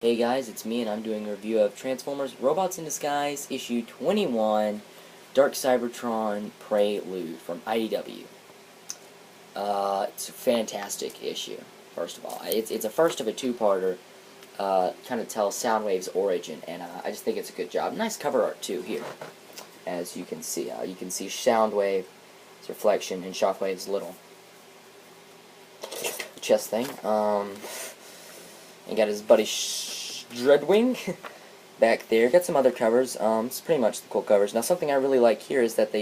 Hey guys, it's me and I'm doing a review of Transformers Robots in Disguise, issue 21, Dark Cybertron Prelude from IDW. It's a fantastic issue, first of all. It's a first of a two-parter, kind of tells Soundwave's origin, and I just think it's a good job. Nice cover art, too, here, as you can see. You can see Soundwave's reflection and Shockwave's little chest thing. And got his buddy Dreadwing back there. Got some other covers. It's pretty much the cool covers. Now, something I really like here is that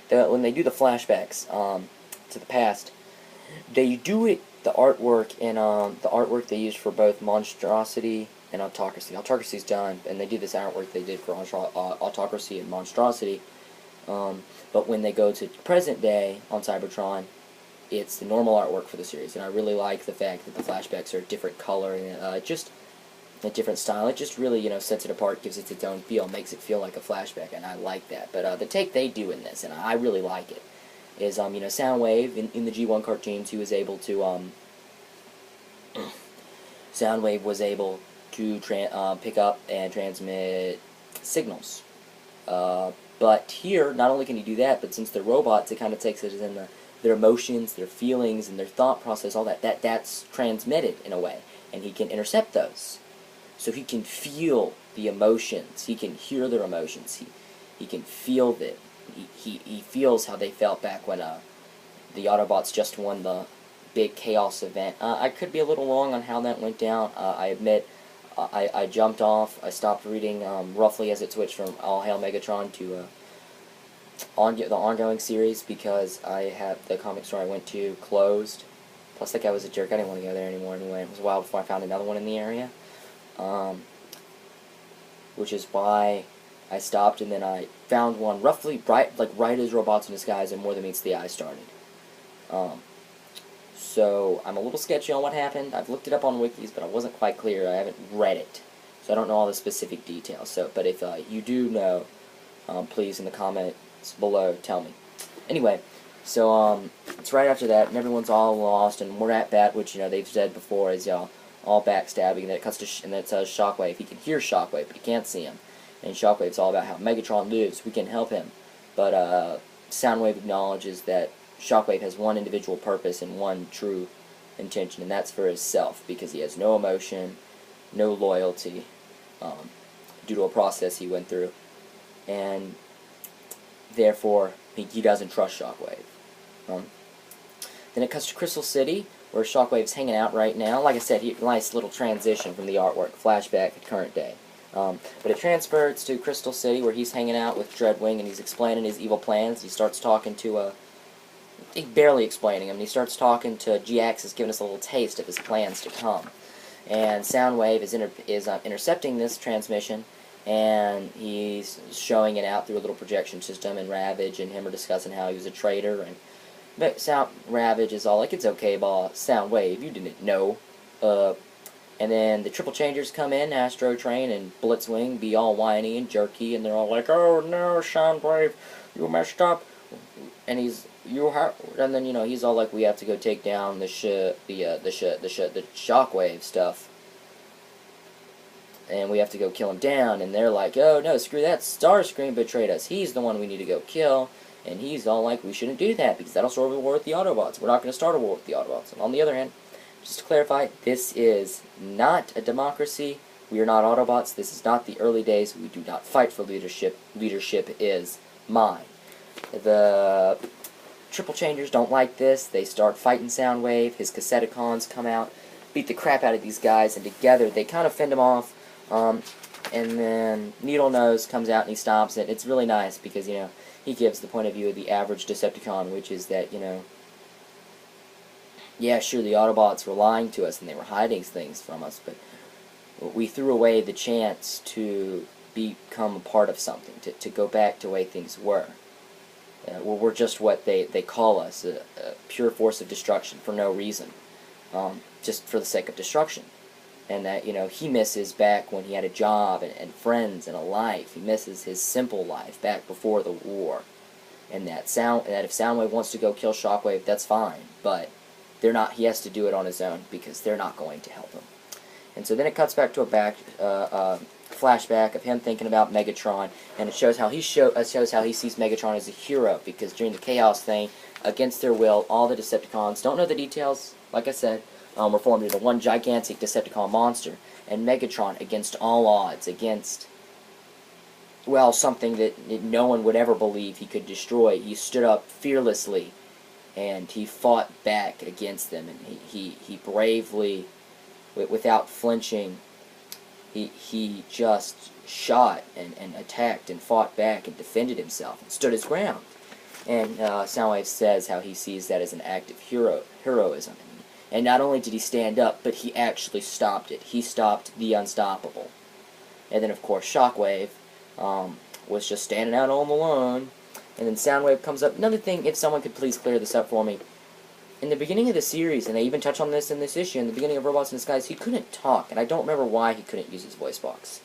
when they do the flashbacks to the past, they do it the artwork they used for both Monstrosity and Autocracy. Autocracy's done, and they do this artwork they did for Autocracy and Monstrosity. But when they go to present day on Cybertron, it's the normal artwork for the series, and I really like the fact that the flashbacks are a different color and just a different style. It just really, sets it apart, gives it its own feel, makes it feel like a flashback, and I like that. But the take they do in this, and I really like it, is, Soundwave, in the G1 cartoons, he was able to, Soundwave was able to pick up and transmit signals. But here, not only can he do that, but since they're robots, it kind of takes it as in their emotions, their feelings, and their thought process, all that's transmitted in a way, and he can intercept those. So he can feel the emotions, he can hear their emotions, he can feel that. He feels how they felt back when the Autobots just won the big Chaos event. I could be a little wrong on how that went down. I admit I jumped off. I stopped reading roughly as it switched from All Hail Megatron to the ongoing series because the comic store I went to closed. Plus, that guy was a jerk. I didn't want to go there anymore anyway. It was a while before I found another one in the area. Which is why I stopped, and then I found one roughly right as Robots in Disguise and More Than Meets the Eye started. So I'm a little sketchy on what happened. I've looked it up on wikis, but I wasn't quite clear. I haven't read it, so I don't know all the specific details. But if you do know, please in the comments below tell me. Anyway, so it's right after that, and everyone's all lost, and we're at bat, which they've said before is all backstabbing, and then it cuts to and that's Shockwave. He can hear Shockwave, but he can't see him. And Shockwave's all about how Megatron lives. We can help him, but Soundwave acknowledges that Shockwave has one individual purpose and one true intention, and that's for himself, because he has no emotion, no loyalty, due to a process he went through, and therefore he doesn't trust Shockwave. Then it cuts to Crystal City, where Shockwave's hanging out right now. Like I said, nice little transition from the artwork, flashback to current day. But it transfers to Crystal City, where he's hanging out with Dreadwing, and he's explaining his evil plans. He starts talking to, he's barely explaining them, and he starts talking to GX, giving us a little taste of his plans to come. And Soundwave is intercepting this transmission, and he's showing it out through a little projection system, and Ravage and him are discussing how he was a traitor, and Ravage is all like, it's okay, boss, Soundwave, you didn't know. And then the Triple Changers come in, Astro Train and Blitzwing, be all whiny and jerky, and they're all like, "Oh no, Soundwave, you messed up." And he's all like, "We have to go take down the Shockwave stuff, and we have to go kill him down." And they're like, "Oh no, screw that! Starscream betrayed us. He's the one we need to go kill." And he's all like, "We shouldn't do that because that'll start a war with the Autobots. We're not going to start a war with the Autobots." And on the other hand, just to clarify, this is not a democracy. We are not Autobots. This is not the early days. We do not fight for leadership. Leadership is mine. The Triple Changers don't like this. They start fighting Soundwave. His Cassetticons come out, beat the crap out of these guys, and together they kind of fend him off. And then Needle Nose comes out and he stops it. It's really nice because, he gives the point of view of the average Decepticon, which is that, yeah, sure, the Autobots were lying to us and they were hiding things from us, but we threw away the chance to become a part of something, to go back to the way things were. We're just what they call us, a pure force of destruction for no reason, just for the sake of destruction. And that, he misses back when he had a job and friends and a life. He misses his simple life back before the war. And that if Soundwave wants to go kill Shockwave, that's fine, but he has to do it on his own because they're not going to help him. And so then it cuts back to a flashback of him thinking about Megatron, and it shows how he shows how he sees Megatron as a hero, because during the Chaos thing, against their will, all the Decepticons, don't know the details, like I said, were formed into one gigantic Decepticon monster, and Megatron, against all odds, against, well, something that no one would ever believe he could destroy, he stood up fearlessly, and he fought back against them, and he bravely, without flinching, he just shot and attacked and fought back and defended himself and stood his ground. And Soundwave says how he sees that as an act of heroism. And not only did he stand up, but he actually stopped it. He stopped the unstoppable. And then, of course, Shockwave was just standing out all alone. And then Soundwave comes up. Another thing, if someone could please clear this up for me. In the beginning of the series, and they even touch on this in this issue, in the beginning of Robots in Disguise, he couldn't talk. And I don't remember why he couldn't use his voice box.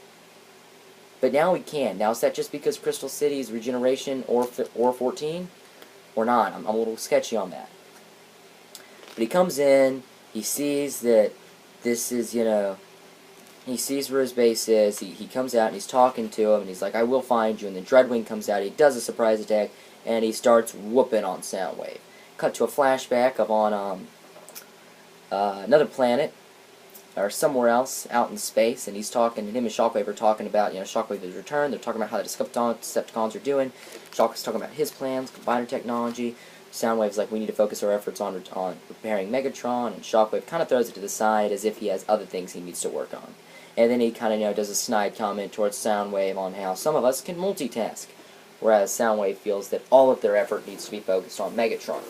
But now he can. Now, is that just because Crystal City's regeneration or 14? Or not? I'm a little sketchy on that. But he comes in, he sees that this is, you know, he sees where his base is, he comes out and he's talking to him, and he's like, I will find you, and then Dreadwing comes out, he does a surprise attack, and he starts whooping on Soundwave. Cut to a flashback of on another planet, or somewhere else, out in space, and he's talking, and him and Shockwave are talking about, you know, Shockwave has returned, they're talking about how the Decepticons are doing, Shockwave's talking about his plans, combiner technology, Soundwave's like, we need to focus our efforts on repairing Megatron, and Shockwave kind of throws it to the side as if he has other things he needs to work on. And then he kind of, you know, does a snide comment towards Soundwave on how some of us can multitask, whereas Soundwave feels that all of their effort needs to be focused on Megatron.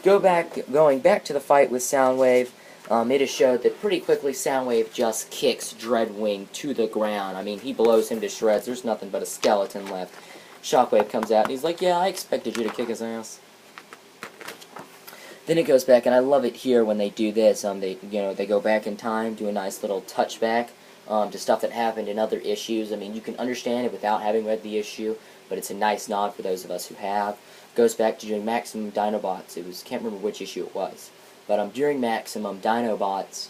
Going back to the fight with Soundwave, it is showed that pretty quickly Soundwave just kicks Dreadwing to the ground. I mean, he blows him to shreds. There's nothing but a skeleton left. Shockwave comes out and he's like, yeah, I expected you to kick his ass. Then it goes back, and I love it here when they do this. They go back in time, do a nice little touchback to stuff that happened in other issues. I mean, you can understand it without having read the issue, but it's a nice nod for those of us who have. Goes back to during Maximum Dinobots. Can't remember which issue it was, but during Maximum Dinobots,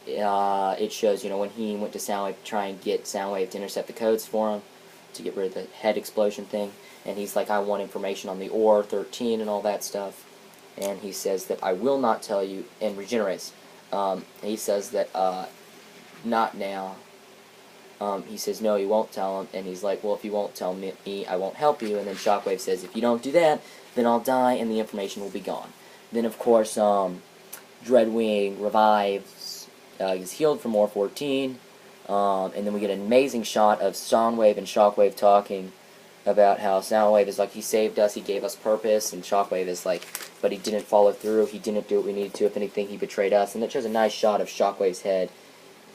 it shows, you know, when he went to Soundwave to try and get Soundwave to intercept the codes for him to get rid of the head explosion thing, and he's like, I want information on the Ore 13 and all that stuff. And he says that I will not tell you, and regenerates. He says that, not now. He says, no, he won't tell him. And he's like, well, if you won't tell me, I won't help you. And then Shockwave says, if you don't do that, then I'll die and the information will be gone. Then, of course, Dreadwing revives, he's healed from War 14. And then we get an amazing shot of Soundwave and Shockwave talking about how Soundwave is like, he saved us, he gave us purpose, and Shockwave is like, but he didn't follow through, he didn't do what we needed to, if anything, he betrayed us. And that shows a nice shot of Shockwave's head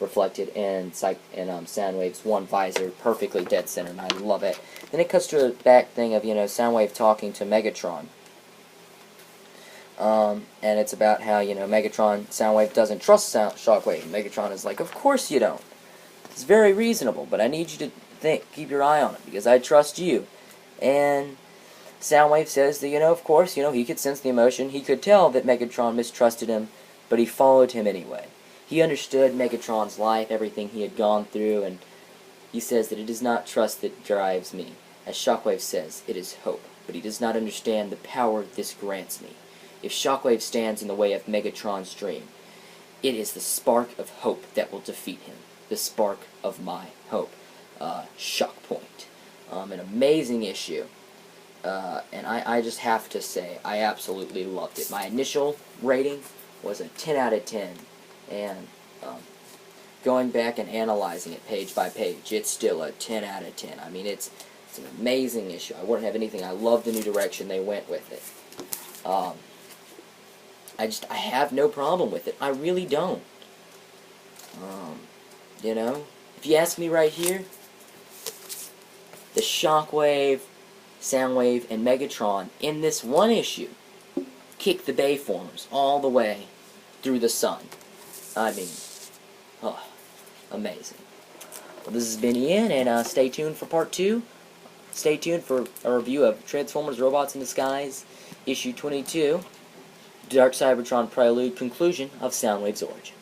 reflected in Soundwave's one visor, perfectly dead center, and I love it. Then it cuts to a back thing of, you know, Soundwave talking to Megatron. And it's about how, you know, Soundwave doesn't trust Shockwave. Megatron is like, of course you don't. It's very reasonable, but I need you to keep your eye on it, because I trust you. And Soundwave says that, you know, of course, you know, he could sense the emotion. He could tell that Megatron mistrusted him, but he followed him anyway. He understood Megatron's life, everything he had gone through, and he says that it is not trust that drives me. As Shockwave says, it is hope, but he does not understand the power this grants me. If Shockwave stands in the way of Megatron's dream, it is the spark of hope that will defeat him. The spark of my hope. Shockpoint. An amazing issue. And I just have to say, I absolutely loved it. My initial rating was a 10 out of 10. And going back and analyzing it page by page, it's still a 10 out of 10. I mean, it's an amazing issue. I wouldn't have anything. I love the new direction they went with it. I have no problem with it. I really don't. You know, if you ask me right here, the Shockwave, Soundwave, and Megatron in this one issue kick the Bayformers all the way through the sun. I mean, oh, amazing. Well, this has been Ian, and stay tuned for part 2. Stay tuned for a review of Transformers Robots in Disguise, issue 22, Dark Cybertron Prelude, conclusion of Soundwave's origin.